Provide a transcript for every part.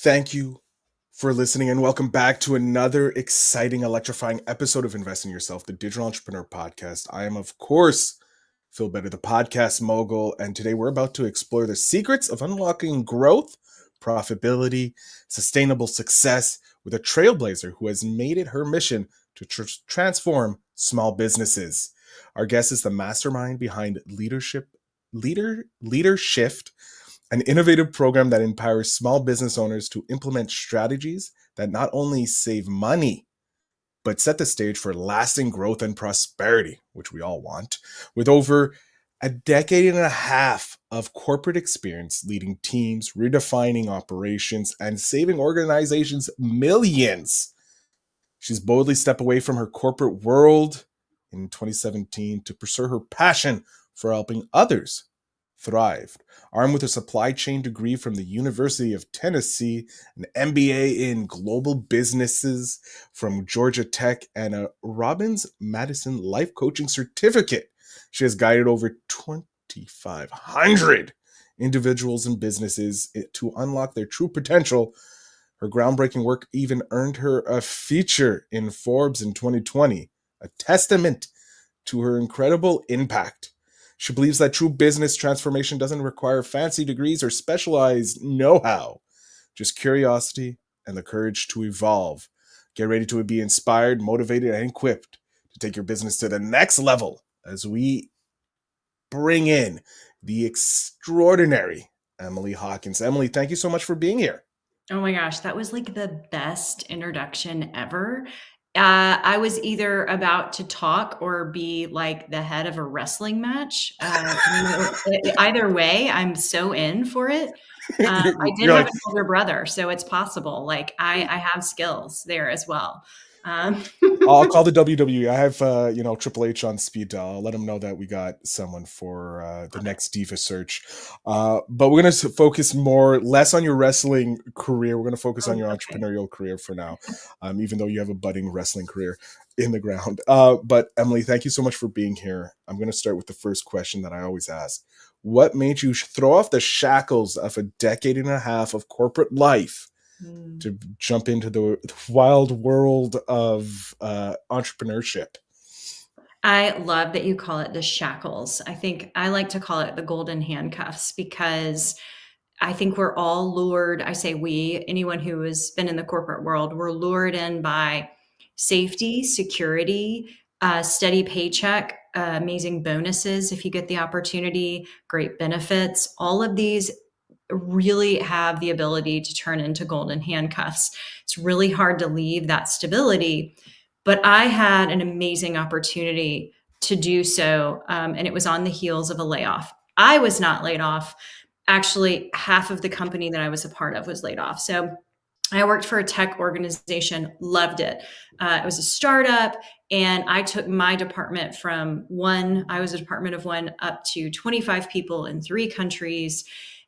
Thank you for listening and welcome back to another exciting, electrifying episode of Invest in Yourself, the Digital Entrepreneur Podcast. I am, of course, Phil Better, the podcast mogul, and today we're about to explore the secrets of unlocking growth, profitability, sustainable success with a trailblazer who has made it her mission to transform small businesses. Our guest is the mastermind behind Leadership, an innovative program that empowers small business owners to implement strategies that not only save money, but set the stage for lasting growth and prosperity, which we all want. With over a decade and a half of corporate experience leading teams, redefining operations, and saving organizations millions, she's boldly stepped away from her corporate world in 2017 to pursue her passion for helping others thrive. Armed with a supply chain degree from the University of Tennessee, an MBA in global businesses from Georgia Tech, and a Robbins Madison life coaching certificate, she has guided over 2,500 individuals and businesses to unlock their true potential. Her groundbreaking work even earned her a feature in Forbes in 2020, a testament to her incredible impact. She believes that true business transformation doesn't require fancy degrees or specialized know-how, just curiosity and the courage to evolve. Get ready to be inspired, motivated, and equipped to take your business to the next level as we bring in the extraordinary Emily Hawkins. Emily, thank you so much for being here. Oh my gosh, that was like the best introduction ever. I was either about to talk or be like the head of a wrestling match. Either way, I'm so in for it. I did You're have like, an older brother, so it's possible. Like I have skills there as well. Um, I'll call the WWE. I have, Triple H on speed dial. I'll let him know that we got someone for the next Diva search. But we're going to focus less on your wrestling career. We're going to focus on your okay. entrepreneurial career for now, even though you have a budding wrestling career in the ground. But Emily, thank you so much for being here. I'm going to start with the first question that I always ask. What made you throw off the shackles of a decade and a half of corporate life Hmm. to jump into the wild world of entrepreneurship? I love that you call it the shackles. I think I like to call it the golden handcuffs because I think we're all lured. I say we, anyone who has been in the corporate world, we're lured in by safety, security, steady paycheck, amazing bonuses if you get the opportunity, great benefits. All of these really have the ability to turn into golden handcuffs. It's really hard to leave that stability. But I had an amazing opportunity to do so, and it was on the heels of a layoff. I was not laid off. Actually, half of the company that I was a part of was laid off. So I worked for a tech organization, loved it. It was a startup, and I took my department from one, I was a department of one, up to 25 people in 3 countries.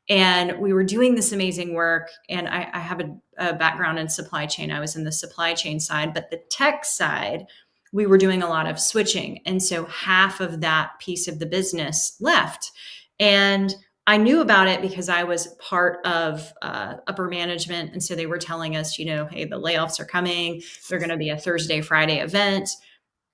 And we were doing this amazing work. And I have a background in supply chain. I was in the supply chain side, but the tech side, we were doing a lot of switching. And so half of that piece of the business left. And I knew about it because I was part of upper management. And so they were telling us, hey, the layoffs are coming. They're going to be a Thursday, Friday event.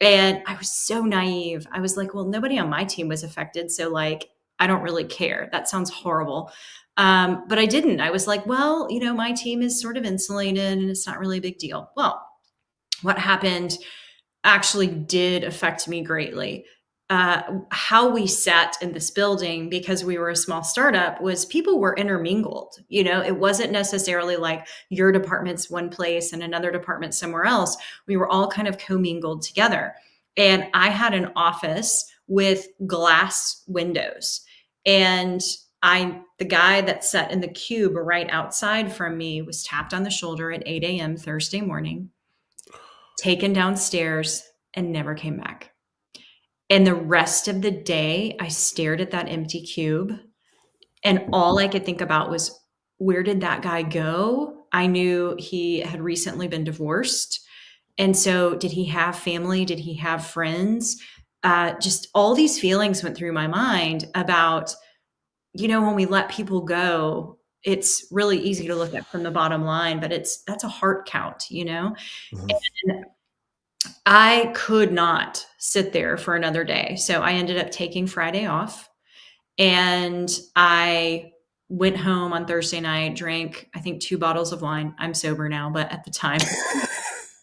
And I was so naive. I was like, well, nobody on my team was affected. So, like, I don't really care. That sounds horrible. But I didn't. I was like, well, my team is sort of insulated and it's not really a big deal. Well, what happened actually did affect me greatly. How we sat in this building, because we were a small startup, was people were intermingled. It wasn't necessarily like your department's one place and another department somewhere else. We were all kind of commingled together. And I had an office with glass windows. And the guy that sat in the cube right outside from me was tapped on the shoulder at 8 a.m. Thursday morning, taken downstairs, and never came back. And the rest of the day, I stared at that empty cube. And all I could think about was, where did that guy go? I knew he had recently been divorced. And so, did he have family? Did he have friends? Just all these feelings went through my mind about, when we let people go, it's really easy to look at from the bottom line, but that's a heart count, you know? Mhm. And I could not sit there for another day. So I ended up taking Friday off and I went home on Thursday night, drank, I think 2 bottles of wine. I'm sober now, but at the time it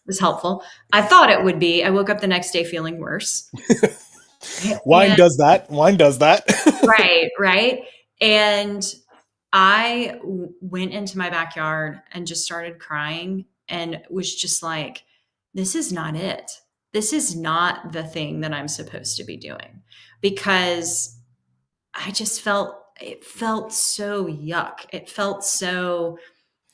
was helpful. I thought it would be. I woke up the next day feeling worse. Wine And does that. Wine does that. right, right. And I went into my backyard and just started crying and was just like, this is not it. This is not the thing that I'm supposed to be doing because I just felt it felt so yuck. It felt so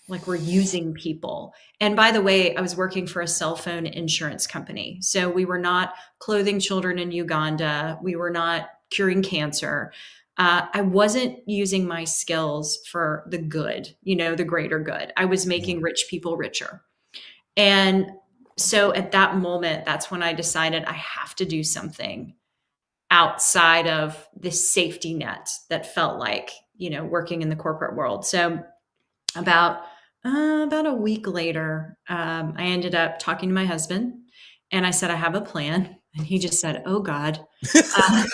like we're using people. And by the way, I was working for a cell phone insurance company. So we were not clothing children in Uganda. We were not curing cancer. I wasn't using my skills for the good, the greater good. I was making rich people richer. And so at that moment, that's when I decided I have to do something outside of this safety net that felt like, working in the corporate world. So about about a week later, I ended up talking to my husband, and I said, "I have a plan," and he just said, "Oh God." Uh,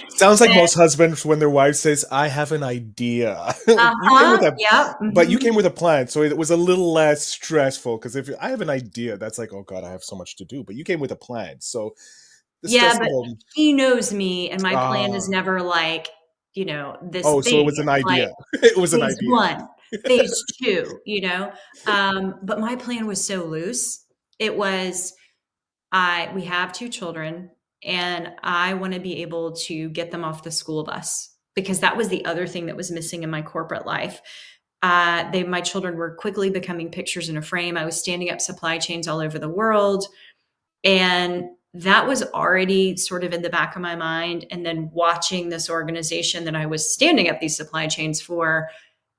Sounds like and, most husbands when their wife says, "I have an idea." You came with a, yep, but you mhm. came with a plan, so it was a little less stressful. Because if I have an idea, that's like, oh god, I have so much to do. But you came with a plan, so the Yeah, stress but level. he knows me, and my plan is Ah, never like, this oh, so it thing. was an It's like idea. It was an phase idea. 1, phase 2, but my plan was so loose. It was we have 2 children, and I wanna be able to get them off the school bus because that was the other thing that was missing in my corporate life. My children were quickly becoming pictures in a frame. I was standing up supply chains all over the world, and that was already sort of in the back of my mind, and then watching this organization that I was standing up these supply chains for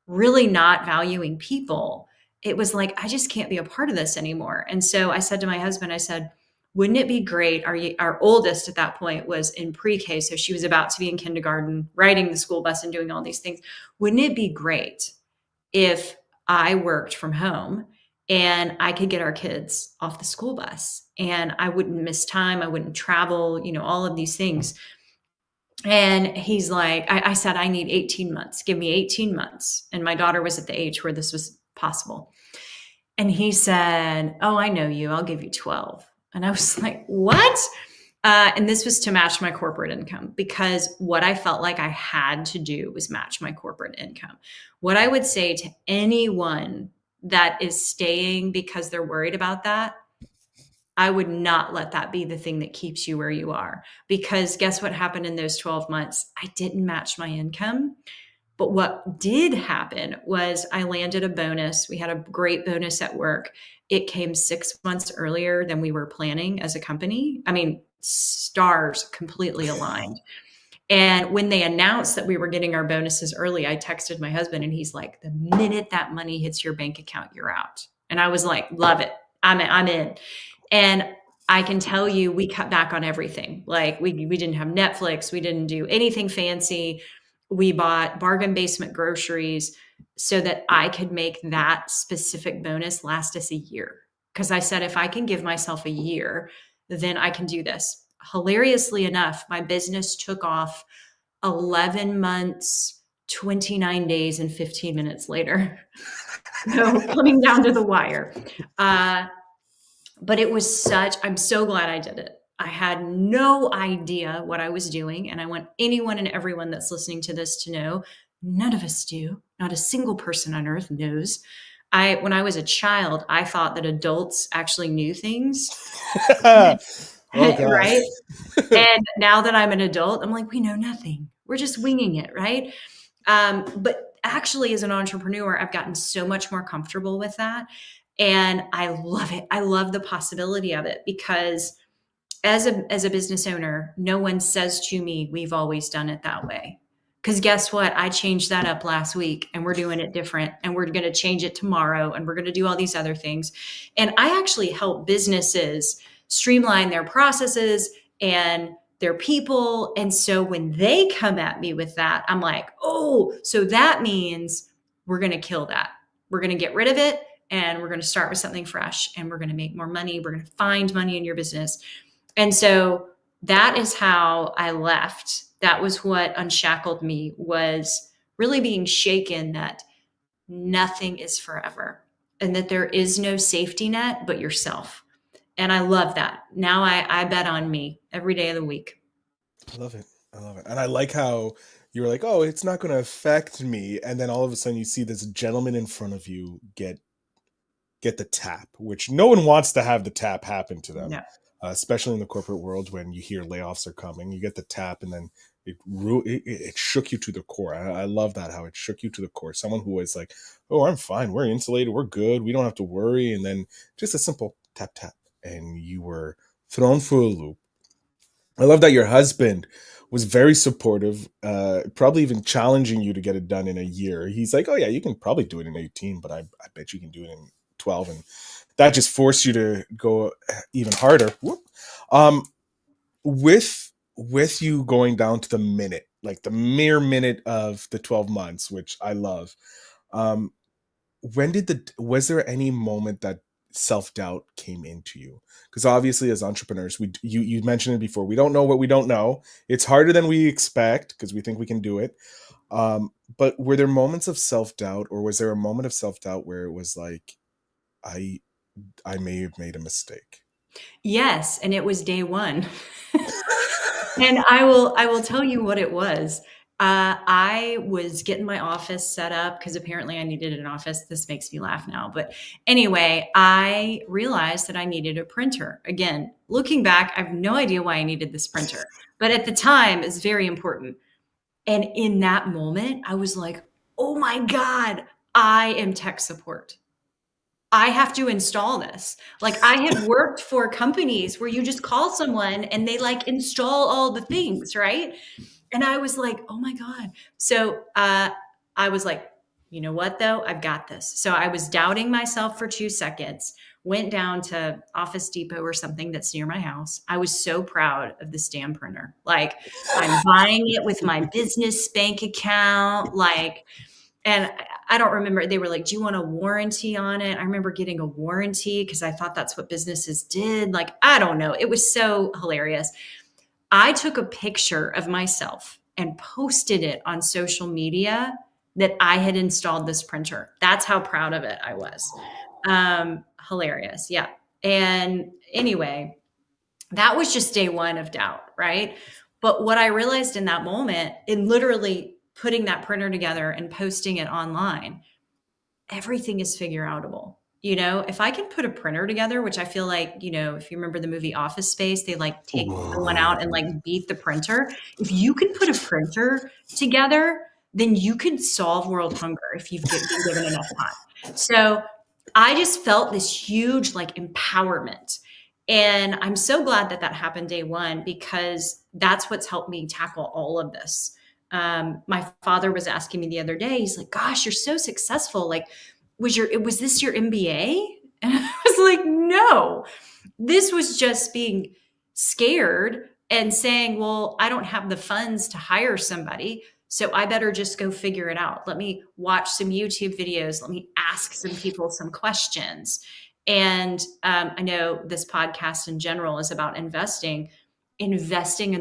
really not valuing people, it was like, I just can't be a part of this anymore. And so I said to my husband, I said, wouldn't it be great? Our oldest at that point was in pre-K, so she was about to be in kindergarten, riding the school bus and doing all these things. Wouldn't it be great if I worked from home and I could get our kids off the school bus and I wouldn't miss time, I wouldn't travel, all of these things. And he's like, I said, I need 18 months. Give me 18 months. And my daughter was at the age where this was possible. And he said, oh, I know you. I'll give you 12. And I was like, what? And this was to match my corporate income because what I felt like I had to do was match my corporate income. What I would say to anyone that is staying because they're worried about that, I would not let that be the thing that keeps you where you are. Because guess what happened in those 12 months? I didn't match my income. But what did happen was I landed a bonus. We had a great bonus at work. It came 6 months earlier than we were planning as a company. I mean, stars completely aligned. And when they announced that we were getting our bonuses early, I texted my husband and he's like, the minute that money hits your bank account, you're out. And I was like, love it. I'm in. And I can tell you, we cut back on everything. Like we didn't have Netflix. We didn't do anything fancy. We bought bargain basement groceries so that I could make that specific bonus last us a year. Because I said, if I can give myself a year, then I can do this. Hilariously enough, my business took off 11 months, 29 days, and 15 minutes later. So coming down to the wire. Uh, but it was I'm so glad I did it. I had no idea what I was doing. And I want anyone and everyone that's listening to this to know none of us do. Not a single person on earth knows. When I was a child, I thought that adults actually knew things, Oh god. right? And now that I'm an adult, I'm like, we know nothing. We're just winging it, right? But actually, as an entrepreneur, I've gotten so much more comfortable with that. And I love it. I love the possibility of it because as a business owner, no one says to me, we've always done it that way. Because guess what? I changed that up last week and we're doing it different and we're going to change it tomorrow and we're going to do all these other things. And I actually help businesses streamline their processes and their people. And so when they come at me with that, I'm like, oh, so that means we're going to kill that. We're going to get rid of it and we're going to start with something fresh and we're going to make more money. We're going to find money in your business. And so that is how I left. That was what unshackled me, was really being shaken that nothing is forever and that there is no safety net but yourself. And I love that. Now I bet on me every day of the week. I love it. I love it. And I like how you were like, oh, it's not going to affect me. And then all of a sudden you see this gentleman in front of you get the tap, which no one wants to have the tap happen to them, No. especially in the corporate world when you hear layoffs are coming. You get the tap, and then it shook you to the core. I love that, how it shook you to the core. Someone who was like, "Oh, I'm fine. We're insulated. We're good. We don't have to worry." And then just a simple tap tap, and you were thrown for a loop. I love that your husband was very supportive, probably even challenging you to get it done in a year. He's like, "Oh yeah, you can probably do it in 18, but I bet you can do it in 12." And that just forced you to go even harder. Whoop. Um, with you going down to the minute, like the mere minute of the 12 months, which I love. Um, when did the was there any moment that self-doubt came into you? Because obviously as entrepreneurs, you mentioned it before, we don't know what we don't know. It's harder than we expect because we think we can do it. But were there moments of self-doubt, or was there a moment of self-doubt where it was like, i I may have made a mistake? Yes, and it was day one. And I will tell you what it was. I was getting my office set up because apparently I needed an office. This makes me laugh now. But anyway, I realized that I needed a printer. Again, looking back, I have no idea why I needed this printer. But at the time, it's very important. And in that moment, I was like, oh my God, I am tech support. I have to install this. Like, I had worked for companies where you just call someone and they like install all the things, right? And I was like, oh my God. So I was like, you know what though? I've got this. So I was doubting myself for 2 seconds, went down to Office Depot or something that's near my house. I was so proud of the stamp printer. Like, I'm buying it with my business bank account. Like, and I don't remember. They were like, do you want a warranty on it? I remember getting a warranty because I thought that's what businesses did. Like, I don't know. It was so hilarious. I took a picture of myself and posted it on social media that I had installed this printer. That's how proud of it I was. Hilarious. Yeah. And anyway, that was just day one of doubt, right? But what I realized in that moment, in literally putting that printer together and posting it online, everything is figure outable. You know, if I can put a printer together, which I feel like, you know, if you remember the movie Office Space, they like take someone out and like beat the printer. If you can put a printer together, then you can solve world hunger if you've been given enough time. So I just felt this huge like empowerment. And I'm so glad that that happened day one because that's what's helped me tackle all of this. My father was asking me the other day, he's like, gosh, you're so successful. Like, was this your MBA? And I was like, no, this was just being scared and saying, well, I don't have the funds to hire somebody. So I better just go figure it out. Let me watch some YouTube videos. Let me ask some people some questions. And I know this podcast in general is about investing in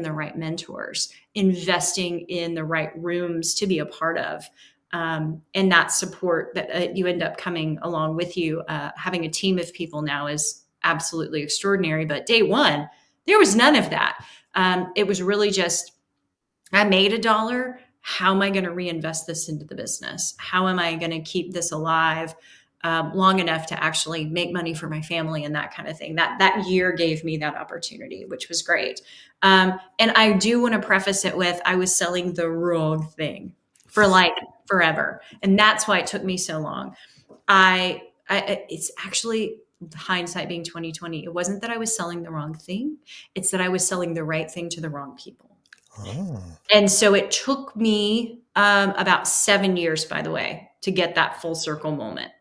the right mentors, investing in the right rooms to be a part of. And that support that you end up coming along with you, having a team of people now is absolutely extraordinary. But day one, there was none of that. It was really just, I made $1. How am I going to reinvest this into the business? How am I going to keep this alive long enough to actually make money for my family and that kind of thing? That year gave me that opportunity, which was great. And I do want to preface it with, I was selling the wrong thing for like forever, and that's why it took me so long. It's actually hindsight being 2020. It wasn't that I was selling the wrong thing; it's that I was selling the right thing to the wrong people. Oh. And so it took me about 7 years, by the way, to get that full circle moment.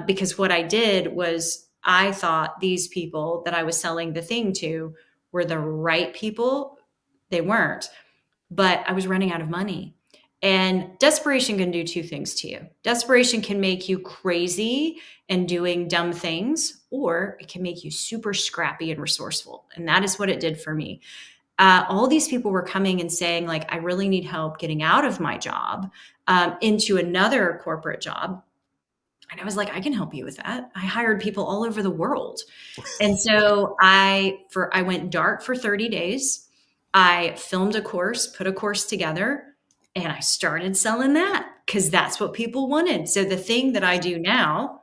Because what I did was I thought these people that I was selling the thing to were the right people. They weren't, but I was running out of money. And desperation can do two things to you. Desperation can make you crazy and doing dumb things, or it can make you super scrappy and resourceful. And that is what it did for me. All these people were coming and saying, like, I really need help getting out of my job into another corporate job. And I was like, I can help you with that. I hired people all over the world. And so I went dark for 30 days. I filmed a course, put a course together, and I started selling that because that's what people wanted. So the thing that I do now,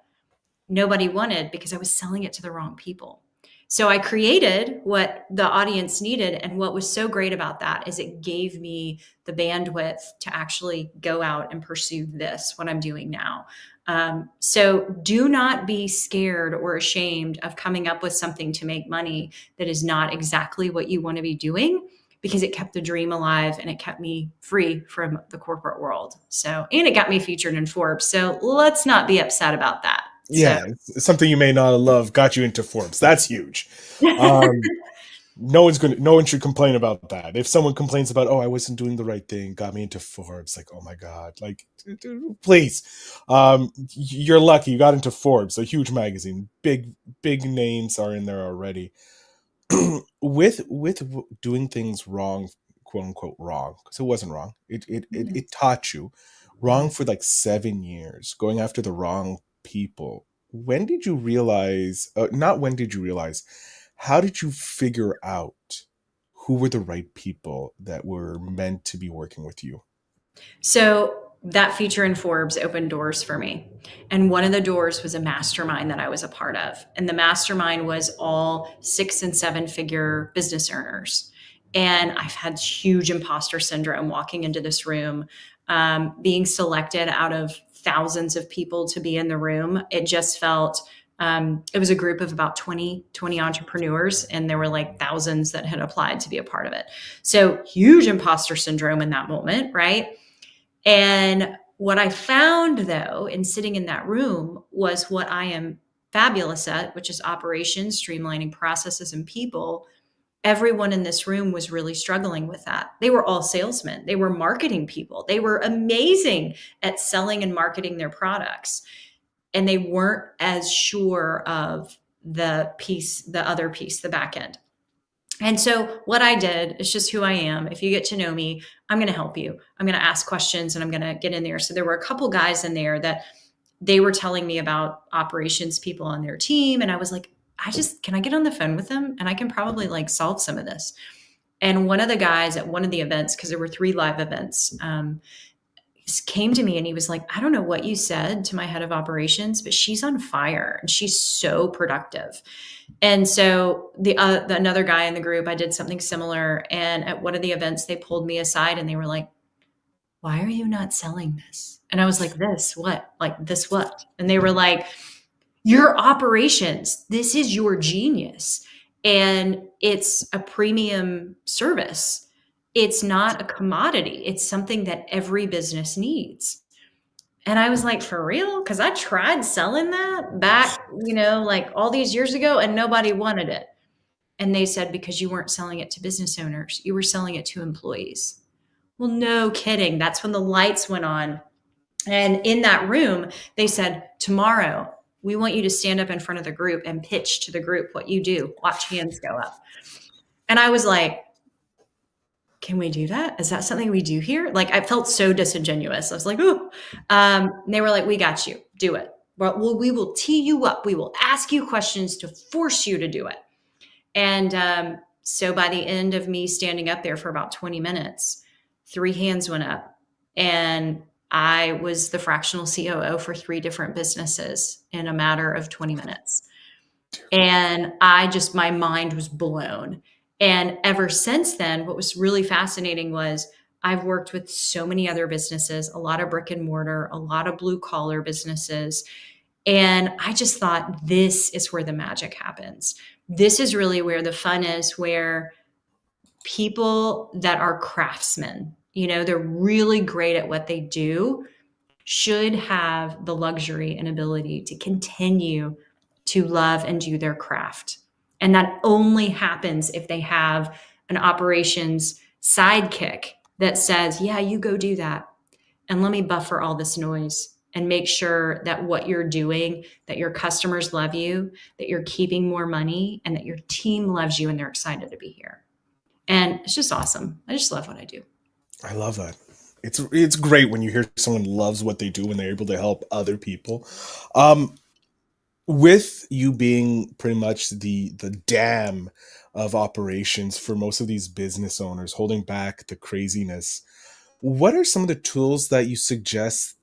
nobody wanted because I was selling it to the wrong people. So I created what the audience needed. And what was so great about that is it gave me the bandwidth to actually go out and pursue this, what I'm doing now. So do not be scared or ashamed of coming up with something to make money that is not exactly what you want to be doing, because it kept the dream alive and it kept me free from the corporate world. So, and it got me featured in Forbes. So let's not be upset about that. So Yeah, it's something you may not love got you into Forbes. That's huge. Um, no one should complain about that. If someone complains about, oh, I wasn't doing the right thing, got me into Forbes, like, oh my God, like, please. You're lucky you got into Forbes, a huge magazine. Big names are in there already. With doing things wrong, quote unquote wrong, because it wasn't wrong. It taught you wrong for like 7 years, going after the wrong people. When did you realize? Not when did you realize? How did you figure out who were the right people that were meant to be working with you? So that feature in Forbes opened doors for me. And one of the doors was a mastermind that I was a part of. And the mastermind was all 6 and 7 figure business earners. And I've had huge imposter syndrome walking into this room, being selected out of thousands of people to be in the room. It just felt, it was a group of about 20 entrepreneurs, and there were like thousands that had applied to be a part of it. So huge imposter syndrome in that moment, right? And what I found, though, in sitting in that room was what I am fabulous at, which is operations, streamlining processes and people. Everyone in this room was really struggling with that. They were all salesmen, they were marketing people, they were amazing at selling and marketing their products. And they weren't as sure of the other piece, the back end. And so what I did is just who I am. If you get to know me, I'm going to help you. I'm going to ask questions and I'm going to get in there. So there were a couple guys in there that they were telling me about operations people on their team. And I was like, can I get on the phone with them? And I can probably like solve some of this. And one of the guys at one of the events, because there were 3 live events, came to me and he was like, I don't know what you said to my head of operations, but she's on fire and she's so productive. And so the another guy in the group, I did something similar. And at one of the events, they pulled me aside and they were like, why are you not selling this? And I was like, this what? Like this what? And they were like, your operations, this is your genius. And it's a premium service. It's not a commodity. It's something that every business needs. And I was like, for real? Because I tried selling that back, like all these years ago, and nobody wanted it. And they said, because you weren't selling it to business owners, you were selling it to employees. Well, no kidding. That's when the lights went on. And in that room, they said, tomorrow, we want you to stand up in front of the group and pitch to the group what you do. Watch hands go up. And I was like, can we do that? Is that something we do here? Like, I felt so disingenuous. I was like, oh, they were like, we got you, do it. Well, we will tee you up. We will ask you questions to force you to do it. And so by the end of me standing up there for about 20 minutes, 3 hands went up and I was the fractional COO for 3 different businesses in a matter of 20 minutes. And my mind was blown. And ever since then, what was really fascinating was I've worked with so many other businesses, a lot of brick and mortar, a lot of blue collar businesses. And I just thought, this is where the magic happens. This is really where the fun is, where people that are craftsmen, they're really great at what they do, should have the luxury and ability to continue to love and do their craft. And that only happens if they have an operations sidekick that says, yeah, you go do that. and let me buffer all this noise and make sure that what you're doing, that your customers love you, that you're keeping more money, and that your team loves you and they're excited to be here. And it's just awesome. I just love what I do. I love that. It's great when you hear someone loves what they do and they're able to help other people. Um, with you being pretty much the dam of operations for most of these business owners, holding back the craziness, what are some of the tools that you suggest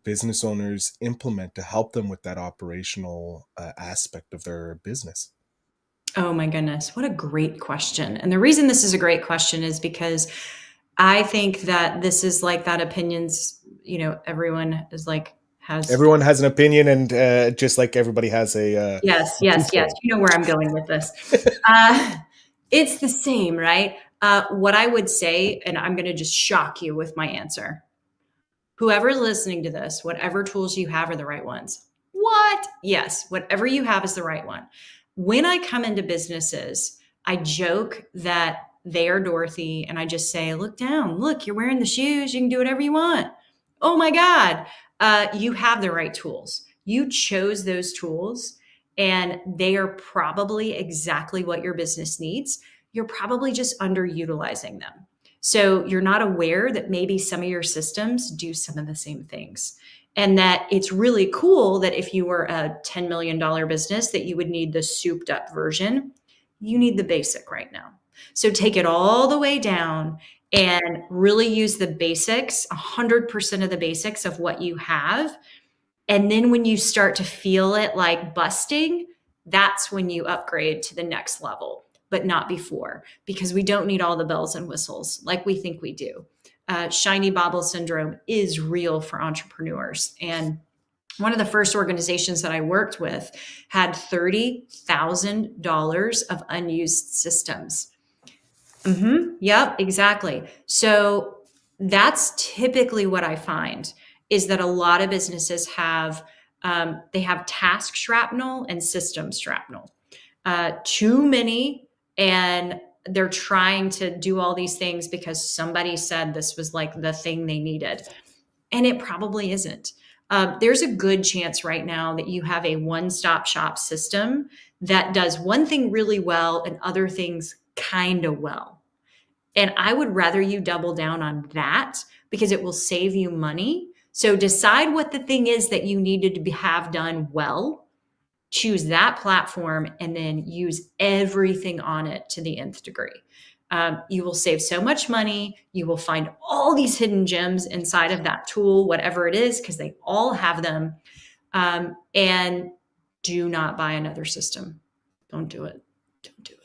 business owners implement to help them with that operational aspect of their business? Oh my goodness, what a great question. And the reason this is a great question is because I think that this is like that opinions, everyone is like has. Everyone has an opinion, and just like everybody has Yes, a yes, yes. toothbrush. You know where I'm going with this. Uh, it's the same, right? What I would say, and I'm going to just shock you with my answer. Whoever's listening to this, whatever tools you have are the right ones. What? Yes, whatever you have is the right one. When I come into businesses, I joke that they are Dorothy and I just say, look down, look, you're wearing the shoes, you can do whatever you want. Oh my God, you have the right tools. You chose those tools and they are probably exactly what your business needs. You're probably just underutilizing them. So you're not aware that maybe some of your systems do some of the same things. And that it's really cool that if you were a $10 million business, that you would need the souped up version. You need the basic right now. So take it all the way down and really use the basics, 100% of the basics of what you have. And then when you start to feel it like busting, that's when you upgrade to the next level, but not before, because we don't need all the bells and whistles like we think we do. Shiny bauble syndrome is real for entrepreneurs. And one of the first organizations that I worked with had $30,000 of unused systems. Yep, exactly. So that's typically what I find is that a lot of businesses have they have task shrapnel and system shrapnel. Too many, and they're trying to do all these things because somebody said this was like the thing they needed, and it probably isn't. There's a good chance right now that you have a one-stop shop system that does one thing really well and other things kind of well. And I would rather you double down on that because it will save you money. So decide what the thing is that you needed to have done well, choose that platform, and then use everything on it to the nth degree. You will save so much money. You will find all these hidden gems inside of that tool, whatever it is, because they all have them. And do not buy another system. Don't do it. Don't do it.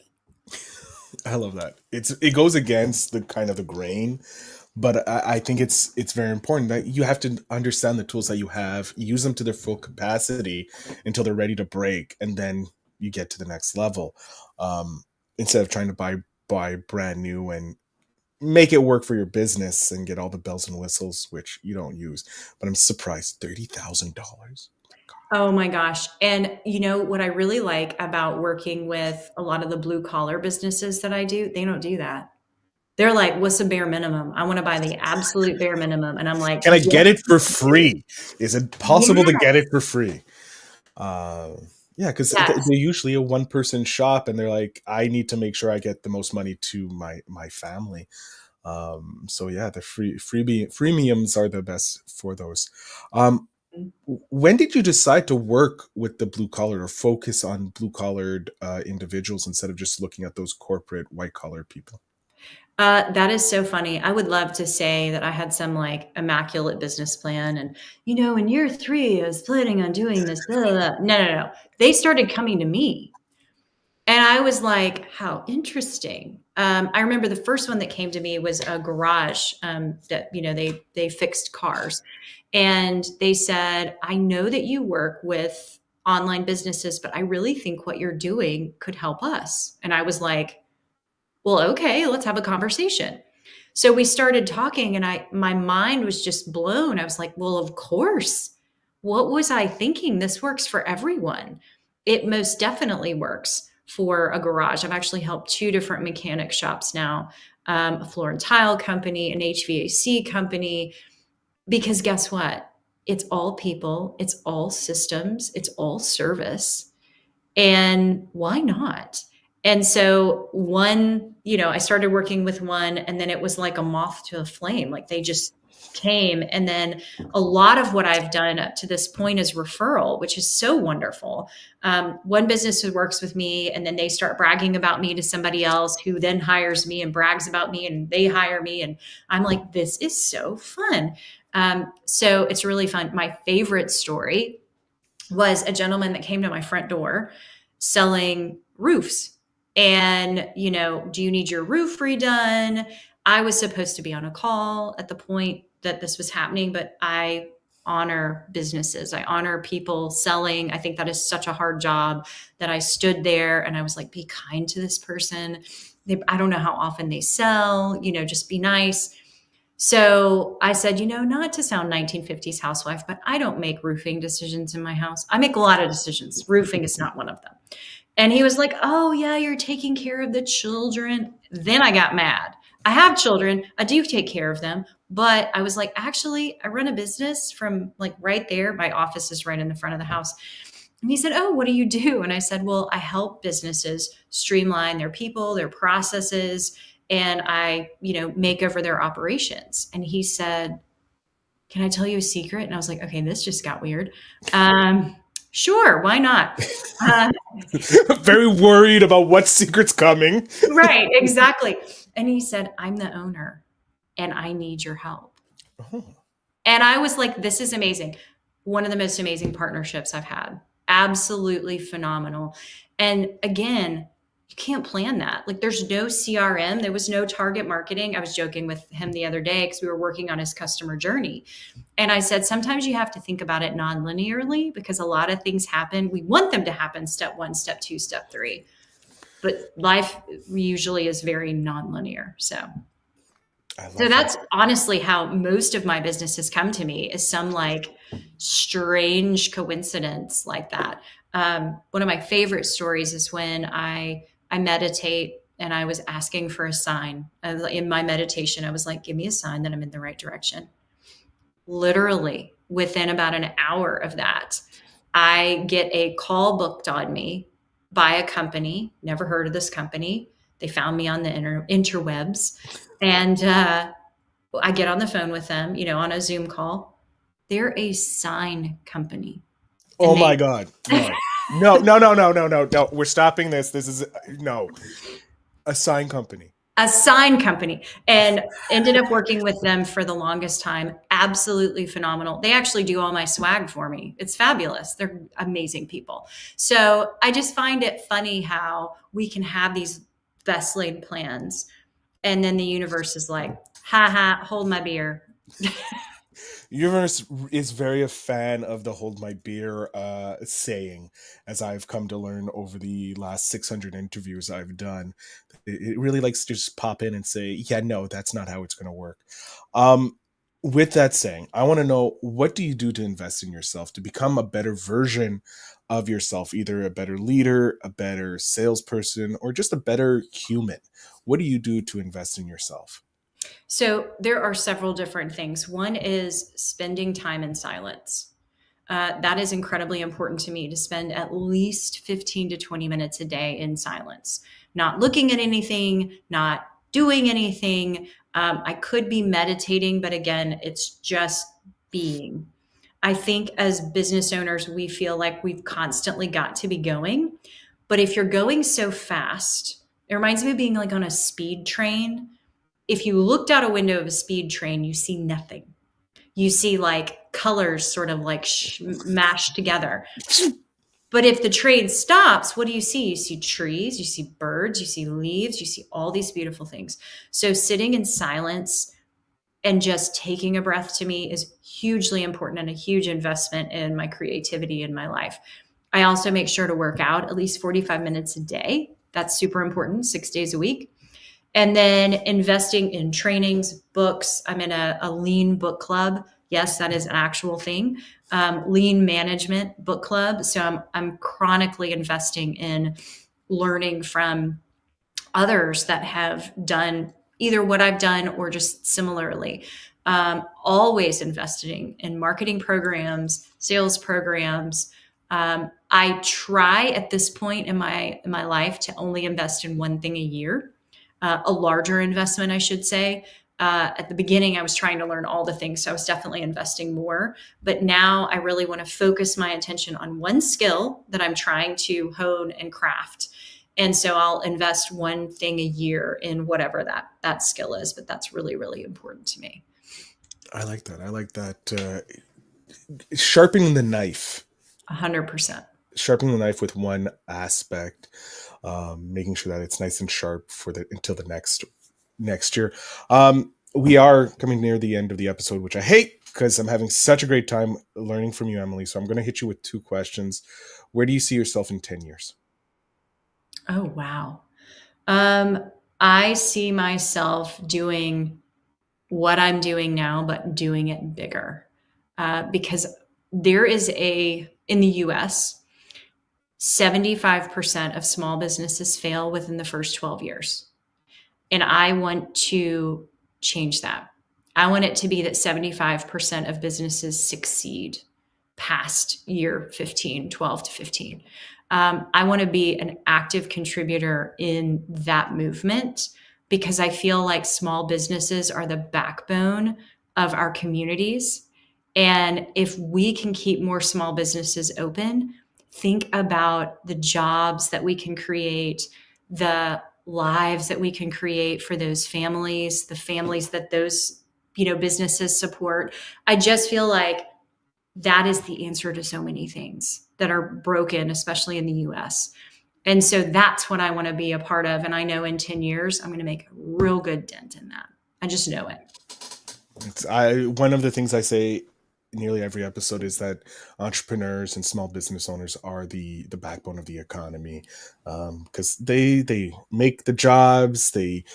I love that. It goes against the kind of the grain, but I think it's very important that you have to understand the tools that you have, use them to their full capacity until they're ready to break, and then you get to the next level. Um, Instead of trying to buy brand new and make it work for your business and get all the bells and whistles which you don't use. But I'm surprised, $30,000. Oh my gosh. And you know what I really like about working with a lot of the blue collar businesses that I do? They don't do that. They're like, what's the bare minimum? I want to buy the absolute bare minimum. And I'm like, Can I yes, get it you for do. free? Is it possible to Yeah. get it for free? Uh, yeah, because Yes. they're usually a one person shop, and they're like, I need to make sure I get the most money to my family. So yeah, the freemiums are the best for those. Um, when did you decide to work with the blue collar or focus on blue collared individuals instead of just looking at those corporate white collar people? That is so funny. I would love to say that I had some like immaculate business plan and, in year three, I was planning on doing this. Blah, blah, blah. No, no, no. They started coming to me. And I was like, how interesting. I remember the first one that came to me was a garage that, they fixed cars. And they said, I know that you work with online businesses, but I really think what you're doing could help us. And I was like, well, okay, let's have a conversation. So we started talking and my mind was just blown. I was like, well, of course. What was I thinking? This works for everyone. It most definitely works for a garage. I've actually helped two different mechanic shops now, a floor and tile company, an HVAC company. Because guess what? It's all people, it's all systems, it's all service. And why not? And so one, I started working with one, and then it was like a moth to a flame. Like they just came. And then a lot of what I've done up to this point is referral, which is so wonderful. One business who works with me, and then they start bragging about me to somebody else who then hires me and brags about me, and they hire me. And I'm like, this is so fun. So it's really fun. My favorite story was a gentleman that came to my front door selling roofs. And, do you need your roof redone? I was supposed to be on a call at the point that this was happening, but I honor businesses. I honor people selling. I think that is such a hard job that I stood there and I was like, be kind to this person. I don't know how often they sell, just be nice. So I said, not to sound 1950s housewife, but I don't make roofing decisions in my house. I make a lot of decisions. Roofing is not one of them. And he was like, oh, yeah, you're taking care of the children. Then I got mad. I have children. I do take care of them. But I was like, actually, I run a business from like right there. My office is right in the front of the house. And he said, oh, what do you do? And I said, well, I help businesses streamline their people, their processes, and I, make over their operations. And he said, can I tell you a secret? And I was like, okay, this just got weird. Sure, why not? Uh, Very worried about what secret's coming. right, exactly. And he said, I'm the owner and I need your help. Oh. And I was like, this is amazing. One of the most amazing partnerships I've had. Absolutely phenomenal. And again, you can't plan that. Like there's no CRM. There was no target marketing. I was joking with him the other day because we were working on his customer journey. And I said, sometimes you have to think about it non-linearly because a lot of things happen. We want them to happen step 1, step 2, step 3. But life usually is very non-linear. I So love that. that's honestly how most of my business has come to me, is some like strange coincidence like that. One of my favorite stories is when I meditate and I was asking for a sign. In my meditation, I was like, give me a sign that I'm in the right direction. Literally within about an hour of that, I get a call booked on me by a company. Never heard of this company. They found me on the interwebs. And I get on the phone with them, on a Zoom call. They're a sign company. Oh And my they, God. No. No, no, no, no, no, no, no. We're stopping this. This is no. A sign company. a sign company, and ended up working with them for the longest time. Absolutely phenomenal. They actually do all my swag for me. It's fabulous. They're amazing people. So I just find it funny how we can have these best laid plans. And then the universe is like, ha ha, hold my beer. Universe is very a fan of the hold my beer saying, as I've come to learn over the last 600 interviews I've done. It really likes to just pop in and say, yeah, no, that's not how it's going to work. Um, with that saying, I want to know, what do you do to invest in yourself to become a better version of yourself, either a better leader, a better salesperson, or just a better human? What do you do to invest in yourself? So there are several different things. One is spending time in silence. That is incredibly important to me, to spend at least 15 to 20 minutes a day in silence, not looking at anything, not doing anything. I could be meditating, but again, it's just being. I think as business owners, we feel like we've constantly got to be going. But if you're going so fast, it reminds me of being like on a speed train. If you looked out a window of a speed train, you see nothing. You see like colors sort of like mashed together. But if the train stops, what do you see? You see trees, you see birds, you see leaves, you see all these beautiful things. So sitting in silence and just taking a breath to me is hugely important and a huge investment in my creativity in my life. I also make sure to work out at least 45 minutes a day. That's super important, 6 days a week. And then investing in trainings, books. I'm in a lean book club. Yes, that is an actual thing. Lean management book club. So I'm chronically investing in learning from others that have done either what I've done or just similarly. always investing in marketing programs, sales programs. I try at this point in my life to only invest in one thing a year, a larger investment, I should say. At the beginning, I was trying to learn all the things, so I was definitely investing more. But now I really want to focus my attention on one skill that I'm trying to hone and craft. And so I'll invest one thing a year in whatever that skill is. But that's really, really important to me. I like that. I like that. Sharpening the knife, 100%. sharpening the knife with one aspect, making sure that it's nice and sharp for the until the next year. We are coming near the end of the episode, which I hate because I'm having such a great time learning from you, Emily. So I'm going to hit you with two questions. Where do you see yourself in 10 years? Oh, wow. Um, I see myself doing what I'm doing now, but doing it bigger. Because there is in the US, 75% of small businesses fail within the first 12 years. And I want to change that. I want it to be that 75% of businesses succeed past year 15, 12 to 15. I want to be an active contributor in that movement because I feel like small businesses are the backbone of our communities. And if we can keep more small businesses open, think about the jobs that we can create, the lives that we can create for those families, the families that those, businesses support. I just feel like that is the answer to so many things that are broken, especially in the US. And so that's what I want to be a part of. And I know in 10 years, I'm going to make a real good dent in that. I just know it. One of the things I say nearly every episode is that entrepreneurs and small business owners are the backbone of the economy, because they make the jobs, they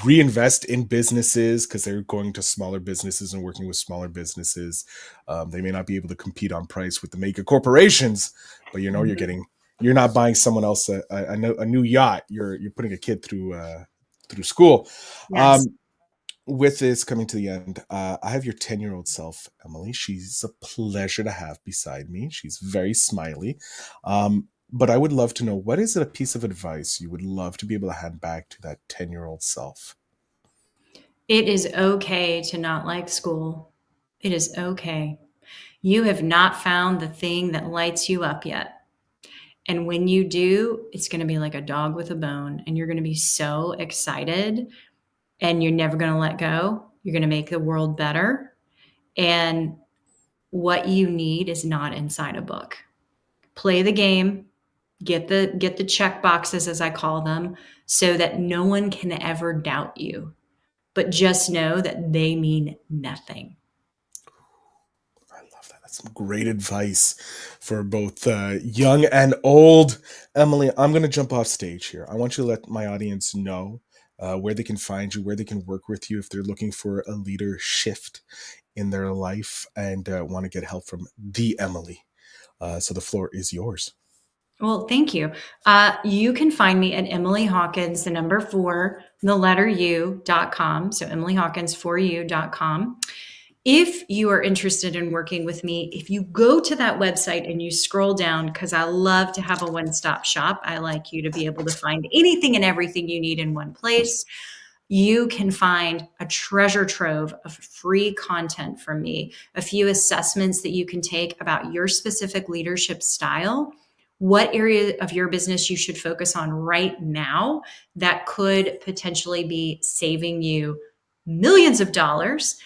reinvest in businesses because they're going to smaller businesses and working with smaller businesses. They may not be able to compete on price with the mega corporations, but Mhm. you're not buying someone else a new yacht. You're putting a kid through school. Yes. Um, with this coming to the end, I have your 10-year-old self, Emily. She's a pleasure to have beside me. She's very smiley. But I would love to know, what is a piece of advice you would love to be able to hand back to that 10-year-old self? It is okay to not like school. It is okay. You have not found the thing that lights you up yet. And when you do, it's going to be like a dog with a bone, and you're going to be so excited and you're never going to let go. You're going to make the world better. And what you need is not inside a book. Play the game, get the check boxes as I call them, so that no one can ever doubt you. But just know that they mean nothing. I love that. That's some great advice for both young and old. Emily, I'm going to jump off stage here. I want you to let my audience know where they can find you, where they can work with you if they're looking for a leader shift in their life and want to get help from the Emily. So the floor is yours. Well, thank you. You can find me at Emily Hawkins, the number four, the letter U.com. So Emily Hawkins for you.com. If you are interested in working with me, if you go to that website and you scroll down, because I love to have a one stop shop, I like you to be able to find anything and everything you need in one place. You can find a treasure trove of free content from me, a few assessments that you can take about your specific leadership style, what area of your business you should focus on right now that could potentially be saving you millions of dollars.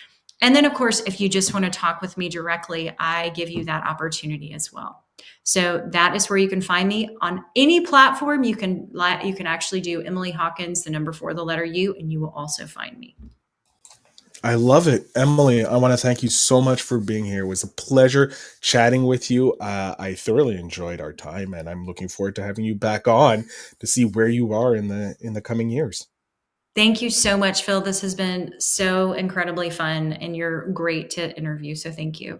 And then, of course, if you just want to talk with me directly, I give you that opportunity as well. So that is where you can find me on any platform. You can actually do Emily Hawkins, the number four, the letter U, and you will also find me. I love it. Emily, I want to thank you so much for being here. It was a pleasure chatting with you. I thoroughly enjoyed our time, and I'm looking forward to having you back on to see where you are in the coming years. Thank you so much, Phil. This has been so incredibly fun, and you're great to interview. So thank you.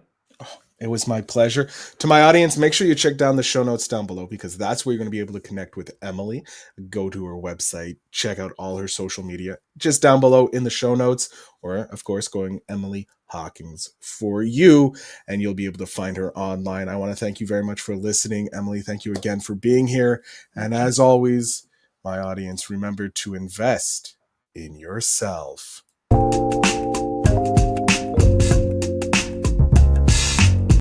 It was my pleasure. To my audience, make sure you check down the show notes down below because that's where you're going to be able to connect with Emily. Go to her website, check out all her social media just down below in the show notes, or of course, going Emily Hawkins for you, and you'll be able to find her online. I want to thank you very much for listening, Emily. Thank you again for being here. And Thank you. as always, my audience, remember to invest in yourself.